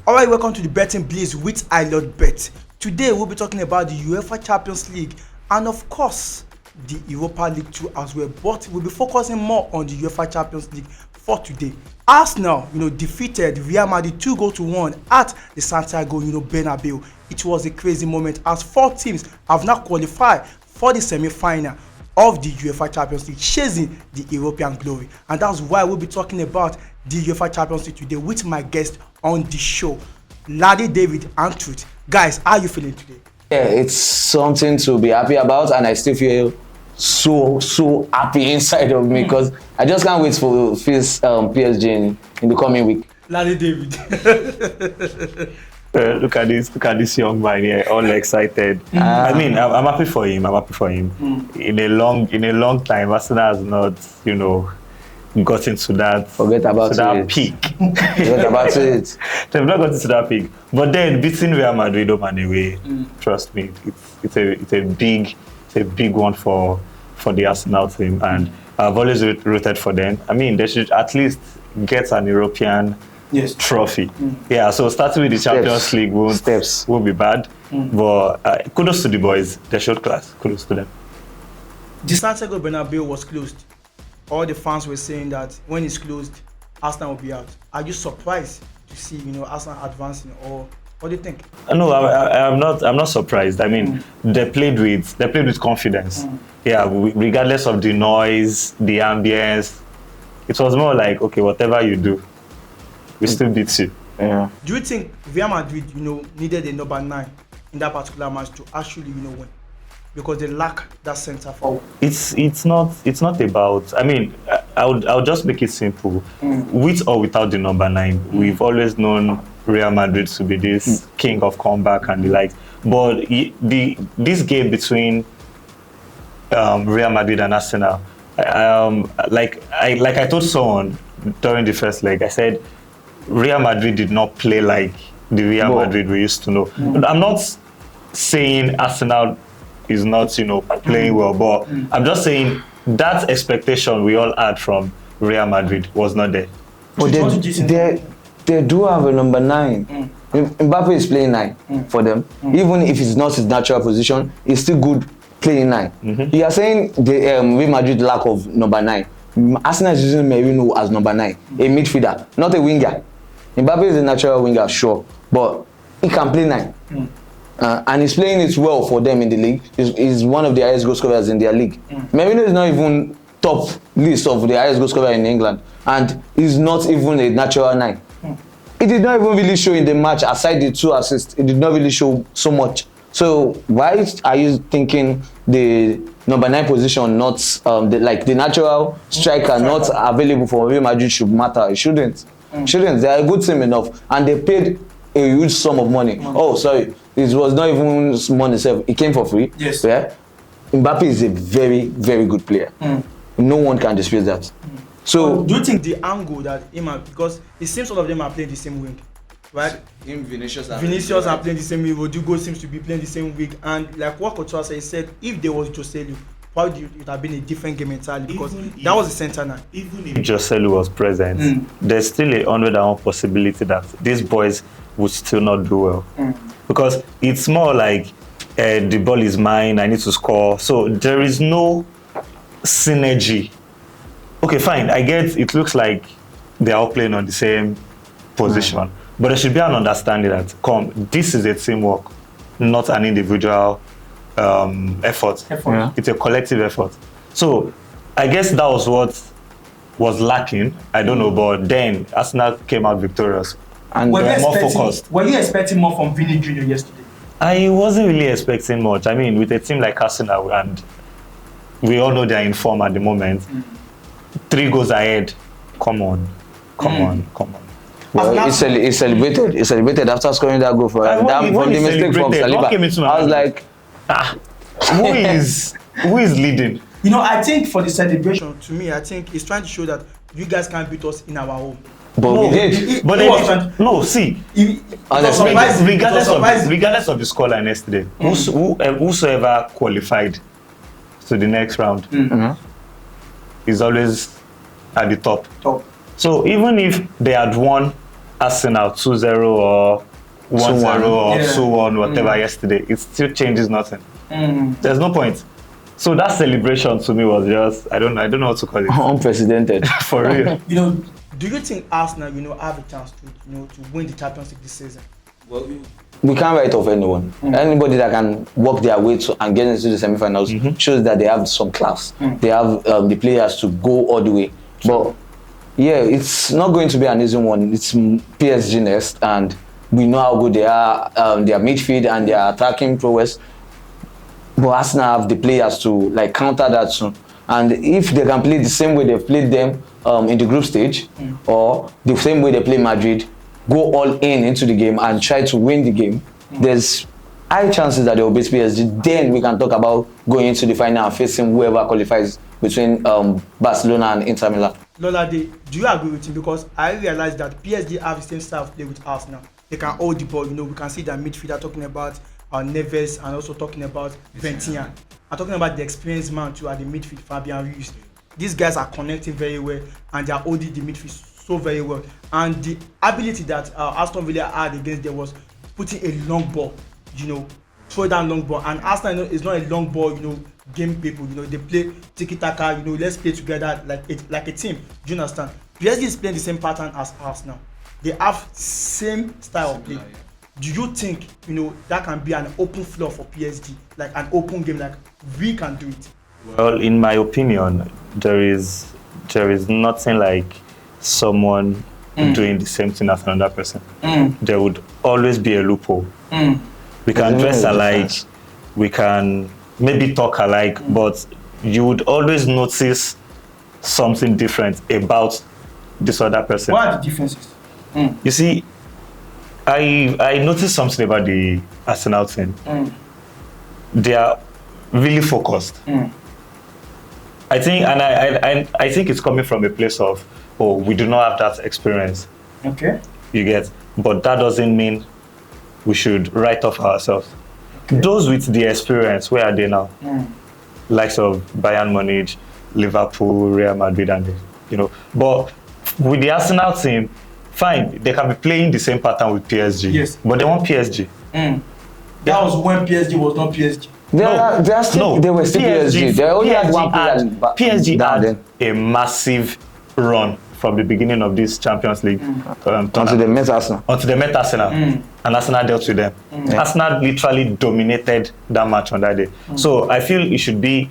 Alright, welcome to the Betting Blaze with Ilotbet. Today we'll be talking about the UEFA Champions League and of course the Europa League 2 as well. But we'll be focusing more on the UEFA Champions League for today. Arsenal, defeated Real Madrid 2-1 at the Santiago, Bernabeu. It was a crazy moment as 4 teams have now qualified for the semi-final of the UEFA Champions League, chasing the European glory. And that's why we'll be talking about the UEFA Champions League today with my guest on the show, Laddie, David, and Truth. Guys, how are you feeling today? Yeah, it's something to be happy about, and I still feel so happy inside of me because I just can't wait for face PSG in the coming week. Laddie, David. Look at this young man here, all excited. I mean, I'm happy for him. In a long time, Arsenal has not, gotten to that. Forget about that peak. Forget about it. They've not gotten to that peak. But then beating Real Madrid home and away, trust me, it's a big one for the Arsenal team, and I've always rooted for them. I mean, they should at least get an European trophy. Yeah, so starting with the Champions League won't be bad. But kudos to the boys. They showed class. Kudos to them. The Santiago Bernabeu was closed. All the fans were saying that when it's closed, Arsenal will be out. Are you surprised to see, Arsenal advancing, or what do you think? No, I'm not surprised. I mean, they played with confidence. Yeah, regardless of the noise, the ambience, it was more like, okay, whatever you do, we still beat you. Yeah. Do you think Real Madrid, needed a number 9 in that particular match to actually, win? Because they lack that centre forward. It's not about. I mean, I'll just make it simple. With or without the number 9, we've always known Real Madrid to be this king of comeback and the like. But this game between Real Madrid and Arsenal, like I told someone during the first leg, I said Real Madrid did not play like the Real Madrid we used to know. I'm not saying Arsenal is not, playing well, but I'm just saying that expectation we all had from Real Madrid was not there. But they do have a number 9. Mbappe is playing 9 for them. Even if it's not his natural position, he's still good playing 9. You are saying the Real Madrid lack of number 9. Arsenal is using Merino as number 9, a midfielder, not a winger. Mbappe is a natural winger, sure, but he can play 9. And he's playing it well for them in the league. He's one of the highest goal scorers in their league. Merino is not even top list of the highest goal scorer in England, and he's not even a natural 9. It did not even really show in the match. Aside the 2 assists, it did not really show so much. So why are you thinking the number 9 position, not the natural striker, not available for Real Madrid should matter? It shouldn't. They are a good team enough, and they paid a huge sum of money. Oh, sorry, it was not even money itself. It came for free. Yes. Yeah. Mbappe is a very, very good player. No one can dispute that. So, do you think the angle that because it seems all of them are playing the same wing, right? Vinicius are playing the same wing. Rodrigo seems to be playing the same wing, and like what Couture said, if there was Joselu, probably it would have been a different game entirely because that was the centre 9. Even if Joselu was present, there's still a 101 possibility that these boys would still not do well. Because it's more like the ball is mine, I need to score. So there is no synergy. Okay, fine, I get it looks like they are all playing on the same position. But there should be an understanding that, this is a teamwork, not an individual effort. Yeah. It's a collective effort. So I guess that was what was lacking. I don't know, but then Arsenal came out victorious. And more focused. Were you expecting more from Vini Jr. yesterday? I wasn't really expecting much. I mean, with a team like Arsenal, and we all know they're in form at the moment, 3 goals ahead. Come on. Well, he celebrated after scoring that goal from the mistake from Saliba. I was like, who is leading? I think for the celebration, to me, I think he's trying to show that you guys can't beat us in our home. But we did. Regardless of the scoreline yesterday, whosoever qualified to the next round is always at the top. So even if they had won Arsenal 2-0 or 1-0 or Yeah. 2-1, whatever yesterday, it still changes nothing. There's no point. So that celebration to me was just, I don't know what to call it. Unprecedented. For real. Do you think Arsenal, have a chance to win the Champions League this season? Well, we can't write off anyone. Anybody that can work their way to and get into the semi-finals shows that they have some class. They have the players to go all the way. But yeah, it's not going to be an easy one. It's PSG next, and we know how good they are. Their midfield and their attacking prowess. But Arsenal have the players to counter that soon. And if they can play the same way they've played them in the group stage, or the same way they play Madrid, go all into the game and try to win the game, there's high chances that they will beat PSG. Then we can talk about going into the final and facing whoever qualifies between Barcelona and Inter Milan. Lolade, do you agree with him? Because I realize that PSG have the same style of play with Arsenal. They can hold the ball. We can see their midfielder talking about Neves and also talking about Vitinha. I'm talking about the experienced man too at the midfield, Fabian Ruiz. These guys are connecting very well and they are holding the midfield so very well. And the ability that Aston Villa had against them was putting a long ball, throw down long ball. And Arsenal is not a long ball, game people. They play tiki-taka. Let's play together like a team. Do you understand? PSG is playing the same pattern as Arsenal. They have same style of play. Do you think that can be an open floor for PSG, like an open game, like we can do it? Well, in my opinion, there is nothing like someone doing the same thing as another person. There would always be a loophole. We can dress alike, we can maybe talk alike, but you would always notice something different about this other person. What are the differences? You see, I noticed something about the Arsenal team. They are really focused. I think, and I think it's coming from a place of, we do not have that experience. Okay. You get, but that doesn't mean we should write off ourselves. Okay. Those with the experience, where are they now? Likes of Bayern Munich, Liverpool, Real Madrid, and But with the Arsenal team, fine, they can be playing the same pattern with PSG. Yes. But they want PSG. That was when PSG was not PSG. They were still PSG. They only had one player. PSG had a massive run from the beginning of this Champions League. Until they met Arsenal. And Arsenal dealt with them. Arsenal literally dominated that match on that day. So I feel it should be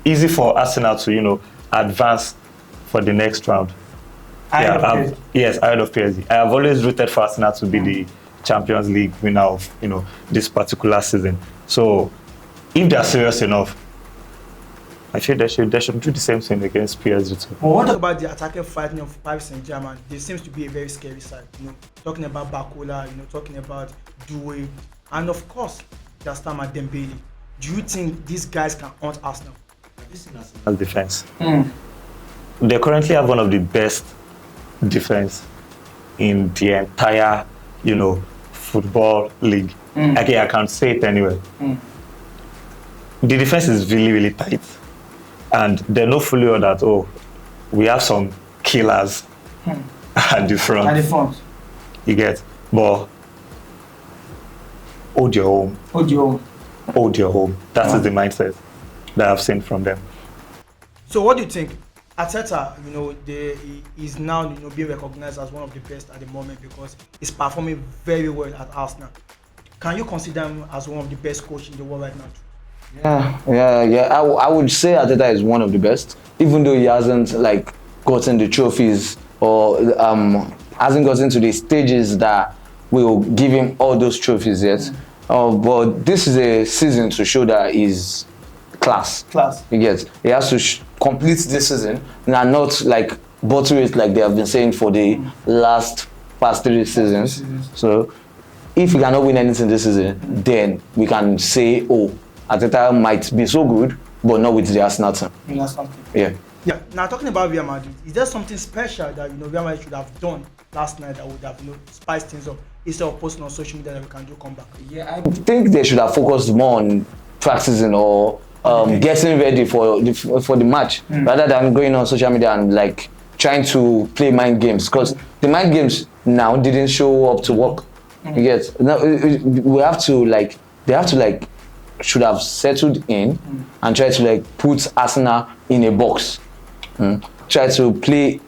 easy for Arsenal to advance for the next round. Yes, ahead of PSG. I have always rooted for Arsenal to be the Champions League winner of this particular season. So if they are serious enough, I feel they should do the same thing against PSG too. Well, what about the attacking fighting of Paris Saint-Germain? There seems to be a very scary side. Talking about Bakola, talking about Doué, and of course, Gaston and Dembele. Do you think these guys can haunt Arsenal? This is Arsenal's defense. They currently have one of the best defense in the entire, football league. Okay, I can't say it anyway. The defense is really, really tight. And they know fully well that, we have some killers at the front. You get, but hold your home. That is the mindset that I've seen from them. So what do you think? Arteta, is now being recognized as one of the best at the moment because he's performing very well at Arsenal. Can you consider him as one of the best coaches in the world right now? Yeah. I would say Arteta is one of the best, even though he hasn't gotten the trophies or hasn't gotten to the stages that will give him all those trophies yet. But this is a season to show that he's class. You get, he has to complete this season and not bottle it like they have been saying for the past 3 seasons. So if we cannot win anything this season, then we can say, Arteta might be so good, but not with the Arsenal team. Yeah. Now talking about Real Madrid, is there something special that Real Madrid should have done last night that would have spiced things up instead of posting on social media that we can do comeback? Yeah, I think they should have focused more on practicing or getting ready for the match rather than going on social media and trying to play mind games, because the mind games now didn't show up to work. You get now we have to like they have to like should have settled in and try to like put Arsenal in a box. Try to play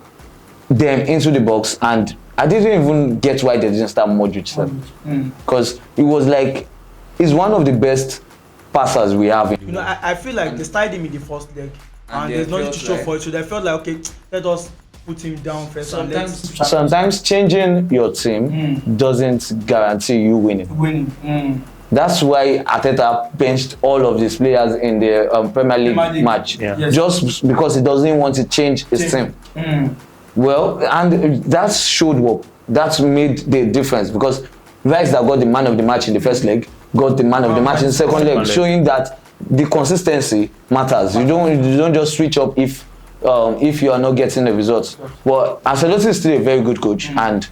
them into the box, and I didn't even get why they didn't start Modric, because it was like he's one of the best passers we have. You know, I feel like they started him in the first leg, and there's nothing to show like, for it, so they felt like, okay, let us put him down first. Sometimes changing your team doesn't guarantee you winning. That's why Arteta benched all of these players in the Premier League match, just because he doesn't want to change his team. Well, and that showed what that made the difference, because Rice that got the man of the match in the first leg got the man of the match in the second leg, showing that the consistency matters. You don't just switch up if you are not getting the results. But Ancelotti is still a very good coach, and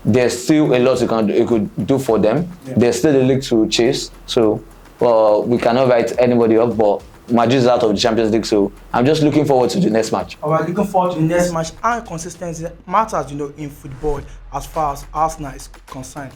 there's still a lot he could do for them. There's still a league to chase, so we cannot write anybody off. But Madrid is out of the Champions League, so I'm just looking forward to the next match. Alright, looking forward to the next match. And consistency matters, you know, in football as far as Arsenal is concerned.